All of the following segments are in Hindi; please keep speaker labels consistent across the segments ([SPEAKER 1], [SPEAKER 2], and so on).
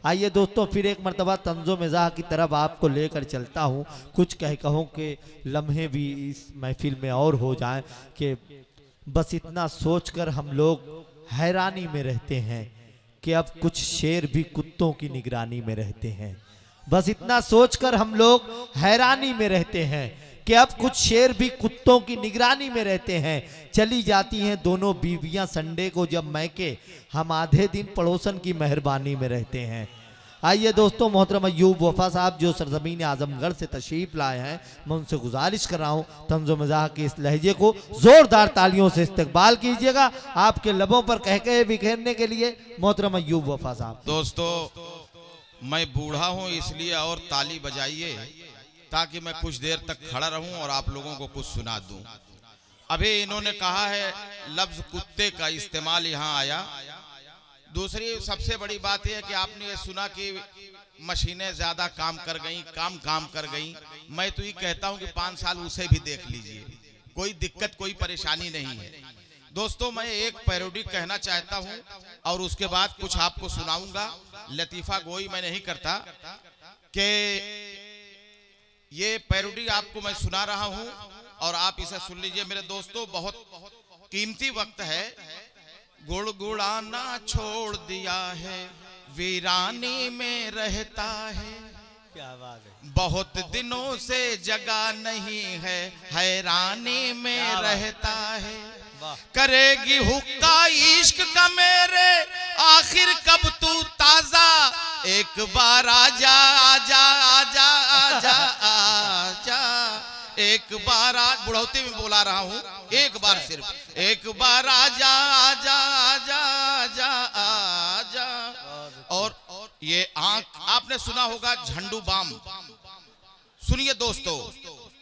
[SPEAKER 1] आइए दोस्तों, फिर एक मर्तबा तंज़ो मिज़ाह की तरफ आपको लेकर चलता हूँ। कुछ कहकहों के लम्हे भी इस महफिल में और हो जाएं कि बस इतना सोचकर हम लोग हैरानी में रहते हैं कि अब कुछ शेर भी कुत्तों की निगरानी में रहते हैं। बस इतना सोचकर हम लोग हैरानी में रहते हैं कि अब कुछ शेर भी कुत्तों की निगरानी में रहते हैं। चली जाती हैं दोनों बीवियां संडे को जब मैके, हम आधे दिन पड़ोसन की मेहरबानी में रहते हैं। आइए दोस्तों, मोहतरम अय्यूब वफा साहब जो सरजमीन आजमगढ़ से तशरीफ लाए हैं, मैं उनसे गुजारिश कर रहा हूँ तंज़ो मज़ाह के इस लहजे को जोरदार तालियों से इस्तकबाल कीजिएगा। आपके लबों पर कहकहे बिखेरने के लिए मोहतरम अय्यूब वफा साहब।
[SPEAKER 2] दोस्तों, मैं बूढ़ा हूँ इसलिए और ताली बजाइए ताकि मैं कुछ देर तक खड़ा रहूं और आप लोगों को कुछ सुना दूं। अभी इन्होंने कहा है लफ्ज कुत्ते का इस्तेमाल यहाँ आया। दूसरी सबसे बड़ी बात यह है कि आपने ये सुना कि मशीनें ज्यादा काम कर गई, काम कर गई। मैं तो ये कहता हूँ कि 5 साल उसे भी देख लीजिए, कोई दिक्कत कोई परेशानी नहीं है। दोस्तों, मैं एक पैरोडी कहना चाहता हूँ और उसके बाद कुछ आपको सुनाऊंगा। लतीफा गोई मैं नहीं करता कि ये पैरोडी आपको मैं सुना रहा हूं और आप इसे सुन लीजिए। मेरे दोस्तों, बहुत कीमती वक्त है। गुड़गुड़ाना छोड़ दिया है, वीरानी में रहता है।
[SPEAKER 1] क्या बात है।
[SPEAKER 2] बहुत दिनों से जगा नहीं है, हैरानी में रहता है। करेगी हुक्का इश्क का मेरे, आखिर कब तू ताजा, एक बार आजा आजा आजा आजा आजा, एक बार आज बुढ़ौती में बोला रहा हूँ, एक बार सिर्फ एक बार आजा आजा आजा आजा आजा। और ये आंख आपने सुना होगा झंडू बाम। सुनिए दोस्तों,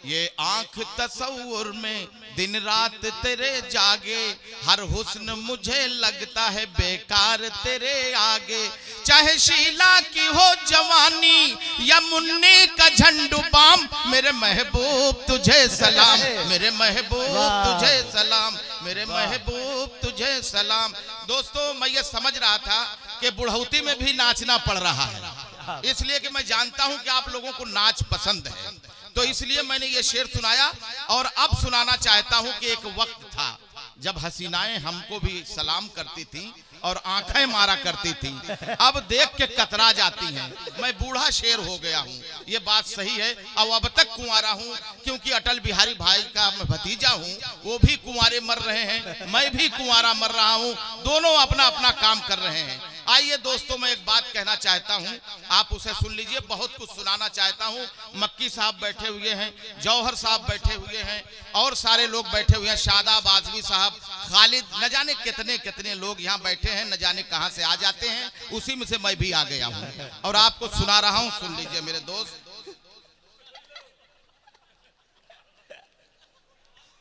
[SPEAKER 2] ये आंख तस्वुर में दिन रात तेरे जागे, हर हुस्न मुझे लगता है बेकार तेरे आगे। चाहे शीला की हो जवानी या मुन्नी का झंडू बाम, मेरे महबूब तुझे सलाम, मेरे महबूब तुझे सलाम, मेरे महबूब तुझे सलाम। दोस्तों, मैं ये समझ रहा था कि बुढ़ौती में भी नाचना पड़ रहा है, इसलिए कि मैं जानता हूं कि आप लोगों को नाच पसंद है, तो इसलिए मैंने ये शेर सुनाया। और अब सुनाना चाहता हूं कि एक वक्त था जब हसीनाएं हमको भी सलाम करती थीं और आंखें मारा करती थी, अब देख के कतरा जाती हैं। मैं बूढ़ा शेर हो गया हूँ, ये बात सही है। और अब तक कुंवारा हूँ क्योंकि अटल बिहारी भाई का मैं भतीजा हूँ, वो भी कुंवारे मर रहे हैं, मैं भी कुंवारा मर रहा हूँ, दोनों अपना अपना काम कर रहे हैं। आइए दोस्तों, मैं एक बात कहना चाहता हूं, आप उसे सुन लीजिए। बहुत कुछ सुनाना चाहता हूं। मक्की साहब बैठे हुए हैं, जौहर साहब बैठे हुए हैं और सारे लोग बैठे हुए हैं, शादाब आजमी साहब, खालिद, न जाने कितने कितने लोग यहाँ बैठे हैं, न जाने कहां से आ जाते हैं। उसी में से मैं भी आ गया हूं और आपको सुना रहा हूं, सुन लीजिए मेरे दोस्त।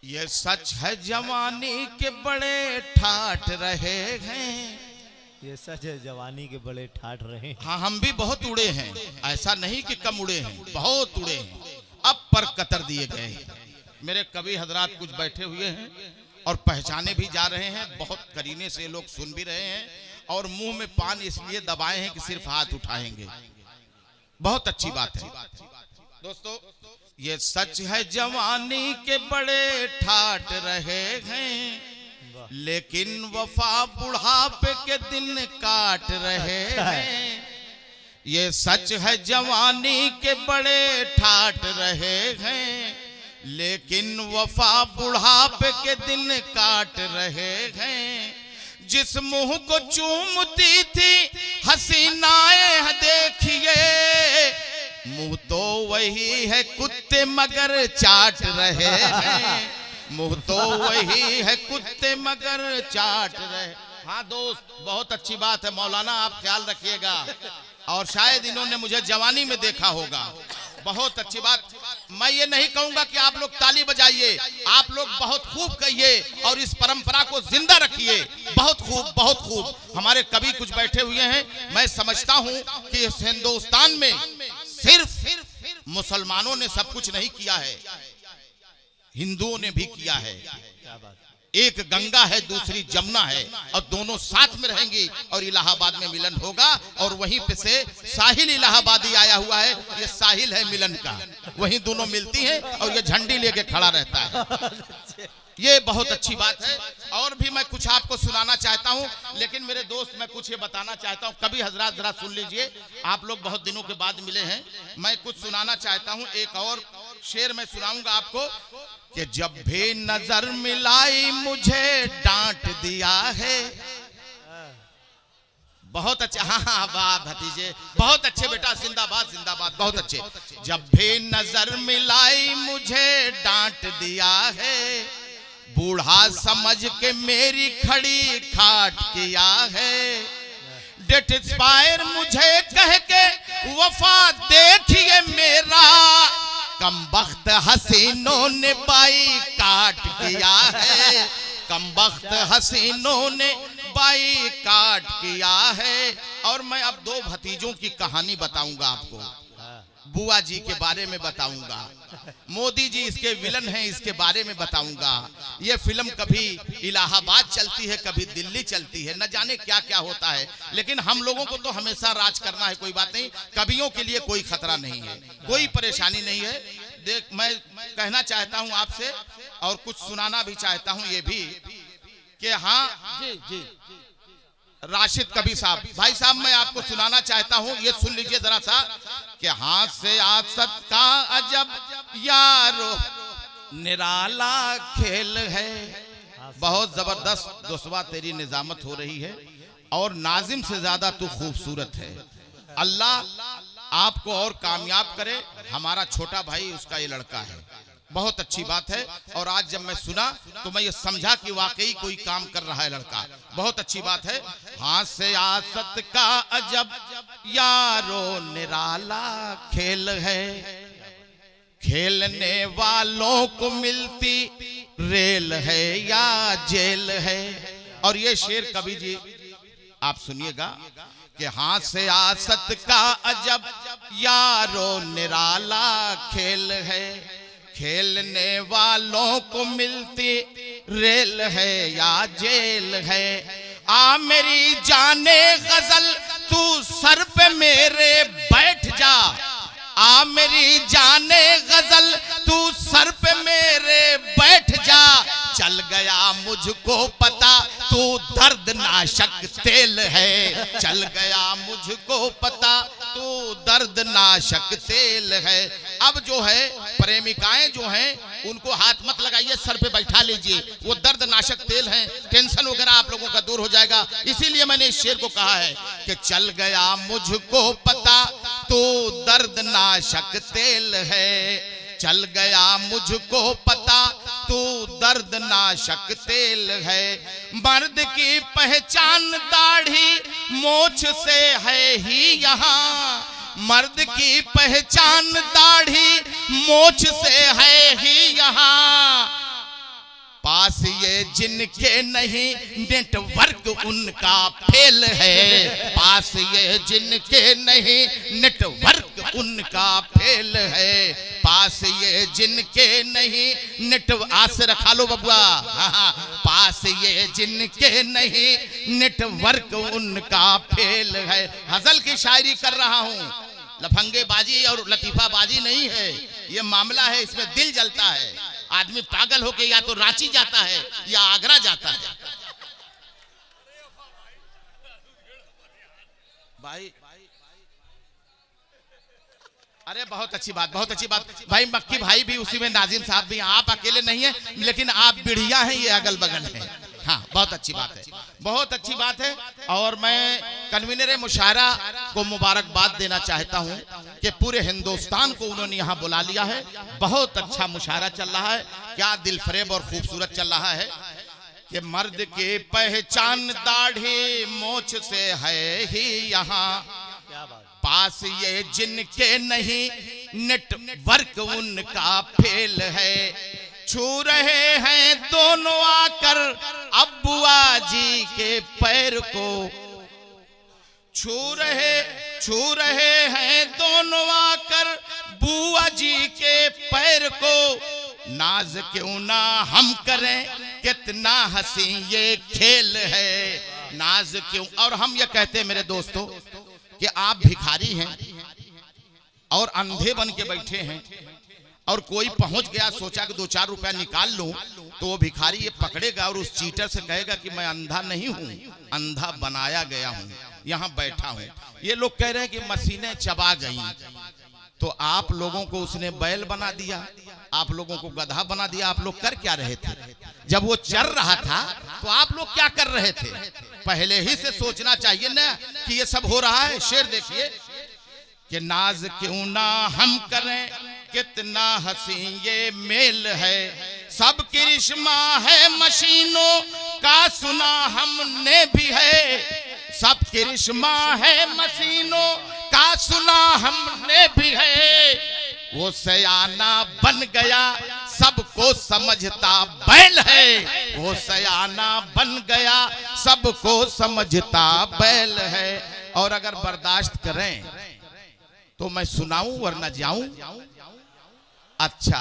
[SPEAKER 2] ये सच है जवानी के बड़े ठाठ रहे हैं,
[SPEAKER 1] ये सच है जवानी के बड़े ठाठ रहे।
[SPEAKER 2] हाँ, हम भी बहुत उड़े हैं, ऐसा नहीं कि कम उड़े हैं, बहुत उड़े हैं, अब पर कतर दिए गए हैं। मेरे कवि हजरात कुछ बैठे हुए हैं और पहचाने भी जा रहे हैं, बहुत करीने से लोग सुन भी रहे हैं और मुंह में पान इसलिए दबाए हैं कि सिर्फ हाथ उठाएंगे। बहुत अच्छी बात है दोस्तों। ये सच है जवानी के बड़े ठाठ रहे हैं, लेकिन वफा बुढ़ापे के दिन काट रहे हैं। ये सच है जवानी के बड़े ठाठ रहे हैं, लेकिन वफा बुढ़ापे के दिन काट रहे हैं। जिस मुंह को चूमती थी हसीनाएं देखिए, मुंह तो वही है कुत्ते मगर चाट रहे हैं, मुंह तो वही है कुत्ते मगर चाट रहे। हाँ दोस्त, बहुत अच्छी बात है मौलाना, आप ख्याल रखिएगा। और शायद इन्होंने मुझे जवानी में देखा होगा, बहुत अच्छी बात। मैं ये नहीं कहूंगा कि आप लोग ताली बजाइए, आप लोग बहुत खूब कहिए और इस परंपरा को जिंदा रखिए। बहुत खूब, बहुत खूब। हमारे कवि कुछ बैठे हुए हैं, मैं समझता हूं कि इस हिंदुस्तान में सिर्फ मुसलमानों ने सब कुछ नहीं किया है, हिंदुओं ने भी किया है। एक गंगा है दूसरी जमुना है और दोनों साथ में रहेंगी और इलाहाबाद में मिलन होगा। और वहीं पे से साहिल इलाहाबादी आया हुआ है, ये साहिल है मिलन का, वहीं दोनों मिलती हैं और ये झंडी लेके खड़ा रहता है। ये बहुत अच्छी बात है। और भी मैं कुछ आपको सुनाना चाहता हूँ, लेकिन मेरे दोस्त मैं कुछ ये बताना चाहता हूँ। कभी हजरात जरा सुन लीजिए, आप लोग बहुत दिनों के बाद मिले हैं, मैं कुछ सुनाना चाहता हूँ। एक और शेर मैं सुनाऊंगा आपको कि जब भी नजर मिलाई मुझे डांट दिया है। बहुत अच्छे, हाँ हाँ वाह भतीजे, बहुत अच्छे बेटा, जिंदाबाद जिंदाबाद, बहुत अच्छे। जब भी नजर मिलाई मुझे डांट दिया है, बूढ़ा समझ के मेरी खड़ी खाट किया है। डेट एक्सपायर मुझे कह के वफा देखिए मेरा, कमबख्त हसीनों ने बाई काट किया है। कमबख्त हसीनों ने बाई काट किया है। और मैं अब दो भतीजों की कहानी बताऊंगा आपको, बुआ जी के बारे में बताऊंगा, मोदी जी इसके विलन हैं इसके बारे में बताऊंगा। ये फिल्म कभी इलाहाबाद चलती है, कभी दिल्ली चलती है, न जाने क्या क्या होता है, लेकिन हम लोगों को तो हमेशा राज करना है, कोई बात नहीं, कवियों के लिए कोई खतरा नहीं है, कोई परेशानी नहीं है। देख मैं कहना चाहता हूं आपसे और कुछ सुनाना भी चाहता हूं ये भी कि हाँ जी जी राशिद कबीर साहब, भाई साहब मैं आपको सुनाना चाहता हूँ, ये सुन लीजिए जरा सा कि हाथ से आसत का अजब यारो निराला खेल है। बहुत जबरदस्त दोस्तवा तेरी निजामत हो रही है और नाजिम से ज्यादा तू खूबसूरत है। अल्लाह आपको और कामयाब करे। हमारा छोटा भाई उसका ये लड़का है, बहुत अच्छी बात है। और आज जब मैं सुना तो मैं ये समझा कि वाकई कोई काम कर रहा है लड़का, बहुत अच्छी बात है। हाथ से आसत का अजब यारो निराला खेल है, खेलने वालों को मिलती रेल है या जेल है। और ये शेर कवि जी आप सुनिएगा कि हाथ से आसत का अजब यारो निराला खेल है, खेलने वालों को मिलती रेल है या जेल है। आ मेरी जाने गजल तू सर पे मेरे बैठ जा, आ मेरी जाने गजल तू सर पे मेरे बैठ जा। चल गया मुझको पता तू दर्दनाशक तेल है, चल गया मुझको पता तू दर्दनाशक तेल है। अब जो है प्रेमिकाएं जो हैं उनको हाथ मत लगाइए, सर पे बैठा लीजिए, वो दर्दनाशक तेल है, टेंशन वगैरह आप लोगों का दूर हो जाएगा। इसीलिए मैंने इस शेर को कहा है कि चल गया मुझको पता तू दर्दनाशक तेल है, चल गया मुझको पता तू दर्दनाशक तेल है। मर्द की पहचान दाढ़ी मोछ से है ही यहाँ, मर्द की पहचान दाढ़ी मोछ से है ही यहाँ। पास ये जिनके नहीं नेटवर्क उनका फेल है, पास ये जिनके नहीं नेटवर्क उनका फेल है, पास ये जिनके नहीं नेटवर्क। आज से रखा लो बबुआ, हाँ, पास ये जिनके नहीं नेटवर्क उनका फेल है। हजल की शायरी कर रहा हूँ, लफंगेबाजी और लतीफाबाजी नहीं है, ये मामला है, इसमें दिल जलता है। आदमी पागल होके या तो रांची जाता है या आगरा जाता है। भाई अरे बहुत अच्छी बात, बहुत अच्छी बात भाई। मक्की भाई भी उसी में, नाजिम साहब भी, आप अकेले नहीं है, लेकिन आप बिढ़िया हैं, ये अगल बगल है। हाँ बहुत अच्छी बात है, बहुत अच्छी बात है। और मैं कन्वीनर मुशायरा को मुबारकबाद देना चाहता हूँ कि पूरे हिंदुस्तान को उन्होंने यहाँ बुला लिया है। बहुत अच्छा मुशायरा चल रहा है, क्या दिलफरेब और खूबसूरत चल रहा है कि मर्द की पहचान दाढ़ी मोछ से है ही यहाँ, पास ये जिनके नहीं नेटवर्क उनका फेल है। छू रहे हैं दोनों आकर अब्बुआ जी के पैर को, छू रहे हैं दोनों आकर बुआ जी के पैर को। नाज क्यों ना हम करें, कितना हंसी ये खेल है। नाज क्यों, और हम ये कहते हैं मेरे दोस्तों कि आप भिखारी हैं और अंधे बन के बैठे हैं, और कोई पहुंच गया, सोचा कि 2-4 रुपया निकाल लूं, तो वो भिखारी ये पकड़ेगा और उस चीटर से कहेगा कि मैं अंधा नहीं हूं, अंधा बनाया गया हूं, यहां बैठा हूं। ये लोग कह रहे हैं कि मशीनें चबा गई, तो आप लोगों को उसने बैल बना दिया, आप लोगों को गधा बना दिया। आप लोग कर क्या रहे थे जब वो चल रहा था? तो आप लोग क्या कर रहे थे? पहले ही से सोचना चाहिए ना कि ये सब हो रहा है। शेर देखिए कि नाज क्यों ना हम करें, कितना हंसी ये मेल है। सब करिश्मा है मशीनों का, सुना हमने भी है। सब करिश्मा है मशीनों का, सुना हमने भी है। वो सयाना बन गया, सबको समझता बैल है। वो सयाना बन गया, सबको समझता बैल है। और अगर बर्दाश्त करें तो मैं सुनाऊं वरना जाऊं? अच्छा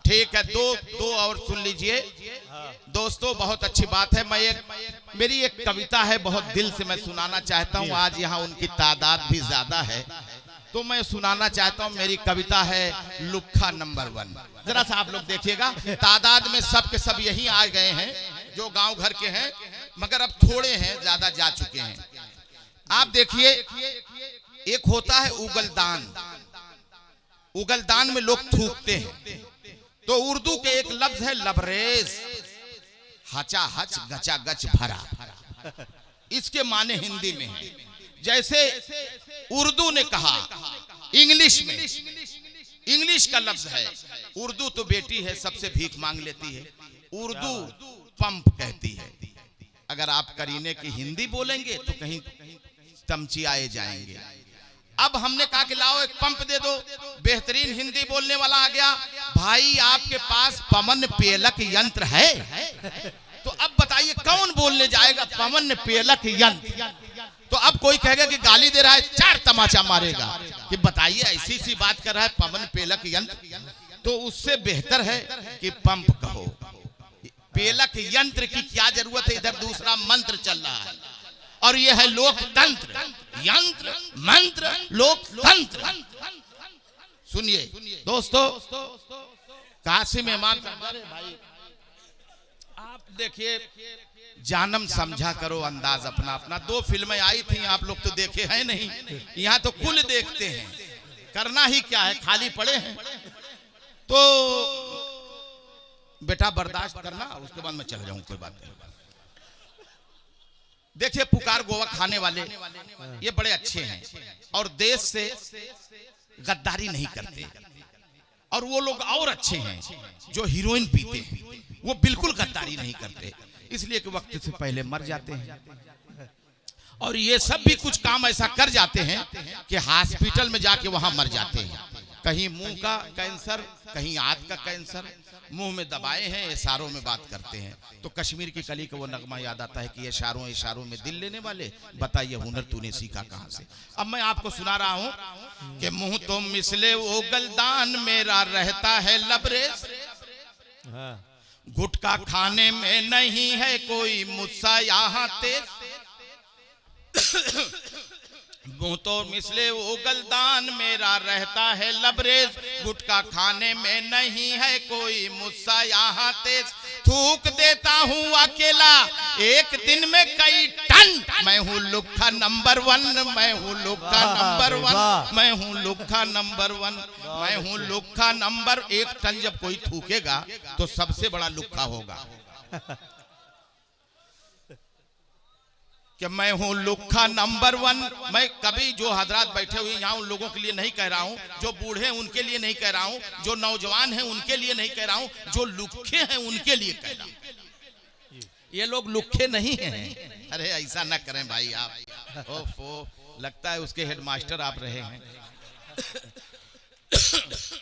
[SPEAKER 2] ठीक है, दो और सुन लीजिए दोस्तों, बहुत अच्छी बात है। मेरी एक कविता है, बहुत दिल से मैं सुनाना चाहता हूं। आज यहाँ उनकी तादाद भी ज्यादा है तो मैं सुनाना चाहता हूं। मेरी कविता है लुक्खा नंबर 1। जरा सा आप लोग देखिएगा, तादाद में सब के सब यही आ गए हैं जो गांव घर के हैं, मगर अब थोड़े हैं, ज्यादा जा चुके हैं। आप देखिए, एक होता है उगलदान। उगलदान में लोग थूकते हैं, तो उर्दू के एक लफ्ज है लबरेज, हचा हच गचा गच भरा। इसके माने हिंदी में है, जैसे उर्दू ने कहा इंग्लिश में, इंग्लिश का लफ्ज है। उर्दू तो बेटी है, सबसे भीख मांग लेती है। उर्दू पंप कहती है। अगर आप करीने की हिंदी बोलेंगे तो कहीं तमचियाए जाएंगे। अब हमने कहा कि लाओ एक पंप दे दो, बेहतरीन हिंदी बोलने वाला आ गया, भाई आपके पास पवन पेलक यंत्र है? तो अब बताइए कौन बोलने जाएगा पवन पेलक यंत्र? तो अब कोई कहेगा कि गाली दे रहा है, 4 तमाचा मारेगा कि बताइए ऐसी सी बात कर रहा है पवन पेलक यंत्र। तो उससे बेहतर है कि पंप कहो। पेलक यंत्र की क्या जरूरत है? इधर दूसरा मंत्र चल रहा है, और यह है लोकतंत्र। यंत्र मंत्र लोकतंत्र। सुनिए दोस्तों, कासिम इमाम भाई, आप देखिए, जानम समझा करो अंदाज अपना अपना। 2 फिल्में आई थी, आप लोग तो देखे हैं नहीं, यहाँ तो कुल देखते हैं। करना ही क्या है, खाली पड़े हैं। तो बेटा बर्दाश्त करना, उसके बाद मैं चल जाऊं, कोई बात नहीं। देखिए, पुकार गोवा खाने वाले ये बड़े अच्छे हैं और देश से गद्दारी नहीं करते। और वो लोग और अच्छे हैं जो हीरोइन पीते हैं, वो बिल्कुल गद्दारी नहीं करते, इसलिए कि वक्त से पहले मर जाते हैं। और ये सब भी कुछ काम ऐसा कर जाते हैं कि हॉस्पिटल में जाके वहां मर जाते हैं। कहीं मुंह का कैंसर, कहीं आंत का कैंसर, मुंह में दबाए हैं, इशारों में बात करते हैं। तो कश्मीर की कली का वो नगमा याद आता है कि इशारों इशारों में दिल लेने वाले, बताइए हुनर तूने सीखा कहां से? अब मैं आपको सुना रहा हूं कि मुंह तो मिसले वो गलदान, मेरा रहता है लबरेज। गुटखा खाने में नहीं है कोई मुझसा यहाँ तेज। मुंह तो मिसले वो गलदान, मेरा रहता है लबरेज। गुटखा खाने में नहीं है कोई मुझसा यहाँ तेज। थूक देता हूँ अकेला एक दिन में कई टन। मैं हूँ लुक्खा नंबर 1, मैं हूँ लुक्खा नंबर 1, मैं हूँ लुक्खा नंबर 1, मैं हूँ लुक्खा नंबर 1 टन। जब कोई थूकेगा तो सबसे बड़ा लुक्खा होगा कि मैं हूं लुक्खा नंबर 1। मैं कभी जो हजरात बैठे हुए यहाँ उन लोगों के लिए नहीं कह रहा हूँ, जो बूढ़े हैं उनके लिए नहीं कह रहा हूँ, जो नौजवान हैं उनके लिए नहीं कह रहा हूँ, जो लुक्खे हैं उनके लिए कह रहा हूँ। ये लोग लुक्खे नहीं हैं। अरे ऐसा न करें भाई आप। ओफो, लगता है उसके हेडमास्टर आप रहे हैं।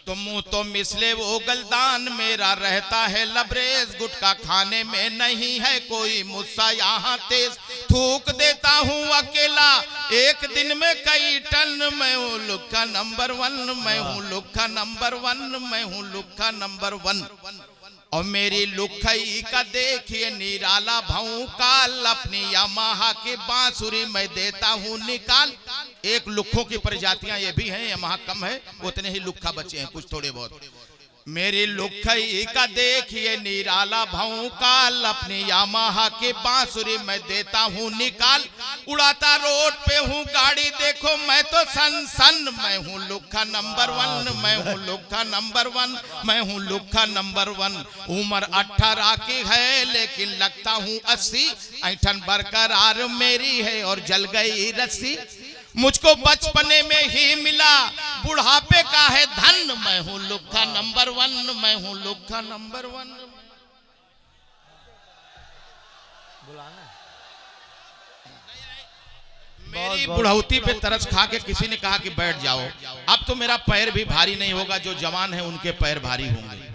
[SPEAKER 2] तो मुंह तो मिसले वो गलदान मेरा रहता है लबरेज, गुटखा खाने में नहीं है कोई मुस्सा यहाँ तेज, थूक देता हूँ अकेला एक दिन में कई टन, मैं हूँ लुक्का नंबर 1, मैं हूँ लुक्का नंबर 1, मैं हूँ लुक्का नंबर 1। और मेरी लुखई का देखिए निराला भौकाल, अपनी यामाहा की बांसुरी मैं देता हूँ निकाल। एक लुखों की प्रजातियां ये भी हैं, यामाहा कम है, उतने ही लुखा बचे हैं कुछ थोड़े बहुत। मेरी लुखई का देखिए निराला भौकाल, अपनी यामाहा की बांसुरी मैं देता हूँ निकाल। उड़ाता रोड पे हूँ गाड़ी देखो मैं तो सन सन, मैं हूँ लुखा नंबर 1, मैं हूँ लुखा नंबर 1, मैं हूँ लुखा नंबर 1। उम्र 18 की है लेकिन लगता हूँ 80, ऐठन बरकरार मेरी है और जल गई रस्सी। मुझको बचपने में ही मिला बुढ़ापे का है धन, मैं हूँ लुक्खा नंबर 1, मैं हूँ लुक्खा नंबर 1। मेरी बुढ़ौती पे तरस खा के किसी ने कहा कि बैठ जाओ, अब तो मेरा पैर भी भारी नहीं होगा, जो जवान है उनके पैर भारी होंगे।